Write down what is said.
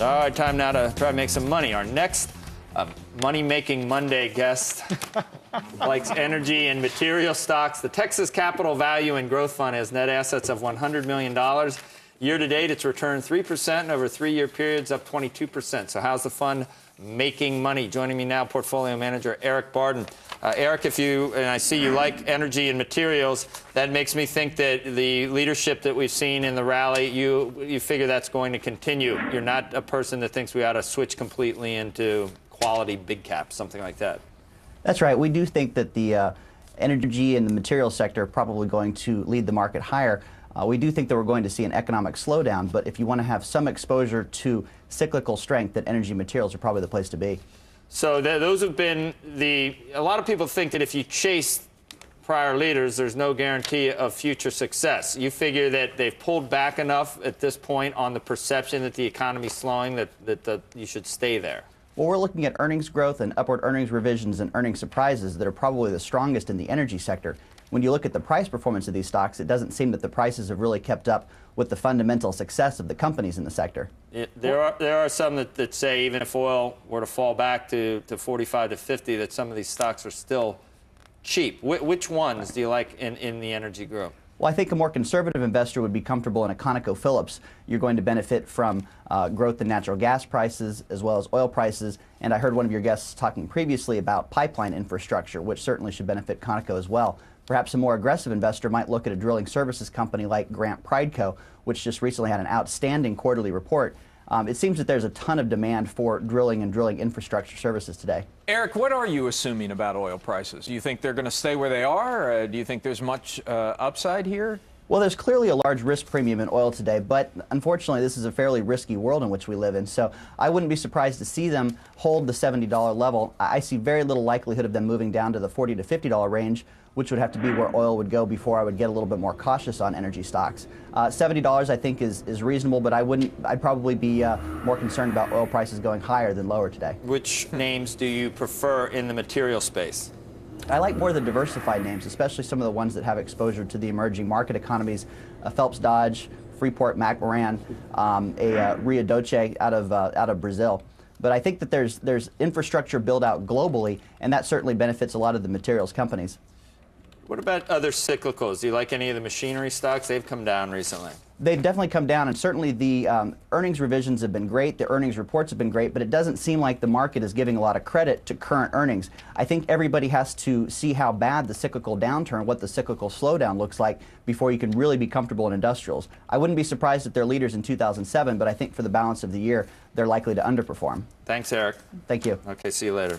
All right, time now to try to make some money. Our next money-making Monday guest likes energy and material stocks. The Texas Capital Value and Growth Fund has net assets of $100 million. Year to date, it's returned 3%, and over 3-year periods, up 22%. So how's the fund making money? Joining me now, portfolio manager Eric Barden. Eric, and I see you like energy and materials, that makes me think that the leadership that we've seen in the rally, you figure that's going to continue. You're not a person that thinks we ought to switch completely into quality big caps, something like that. That's right. We do think that the energy and the materials sector are probably going to lead the market higher. We do think that we're going to see an economic slowdown, but if you want to have some exposure to cyclical strength, that energy and materials are probably the place to be. So those have been a lot of people think that if you chase prior leaders, there's no guarantee of future success. You figure that they've pulled back enough at this point on the perception that the economy's slowing that you should stay there. Well, we're looking at earnings growth and upward earnings revisions and earnings surprises that are probably the strongest in the energy sector. When you look at the price performance of these stocks, it doesn't seem that the prices have really kept up with the fundamental success of the companies in the sector. There are some that say even if oil were to fall back to 45 to 50, that some of these stocks are still cheap. Which ones do you like in the energy group? Well, I think a more conservative investor would be comfortable in a ConocoPhillips. You're going to benefit from growth in natural gas prices as well as oil prices. And I heard one of your guests talking previously about pipeline infrastructure, which certainly should benefit Conoco as well. Perhaps a more aggressive investor might look at a drilling services company like Grant Prideco, which just recently had an outstanding quarterly report. It seems that there's a ton of demand for drilling and drilling infrastructure services today. Eric, what are you assuming about oil prices? Do you think they're going to stay where they are? Do you think there's much upside here? Well, there's clearly a large risk premium in oil today, but unfortunately this is a fairly risky world in which we live in, so I wouldn't be surprised to see them hold the $70 level. I see very little likelihood of them moving down to the $40 to $50 range, which would have to be where oil would go before I would get a little bit more cautious on energy stocks. $70 I think is reasonable, but I'd probably be more concerned about oil prices going higher than lower today. Which names do you prefer in the material space? I like more the diversified names, especially some of the ones that have exposure to the emerging market economies. Phelps Dodge, Freeport McMoran, Rio Doce out of Brazil. But I think that there's infrastructure built out globally, and that certainly benefits a lot of the materials companies. What about other cyclicals? Do you like any of the machinery stocks? They've come down recently. They've definitely come down, and certainly the earnings revisions have been great. The earnings reports have been great, but it doesn't seem like the market is giving a lot of credit to current earnings. I think everybody has to see how bad the cyclical downturn, what the cyclical slowdown looks like before you can really be comfortable in industrials. I wouldn't be surprised if they're leaders in 2007, but I think for the balance of the year, they're likely to underperform. Thanks, Eric. Thank you. Okay, see you later.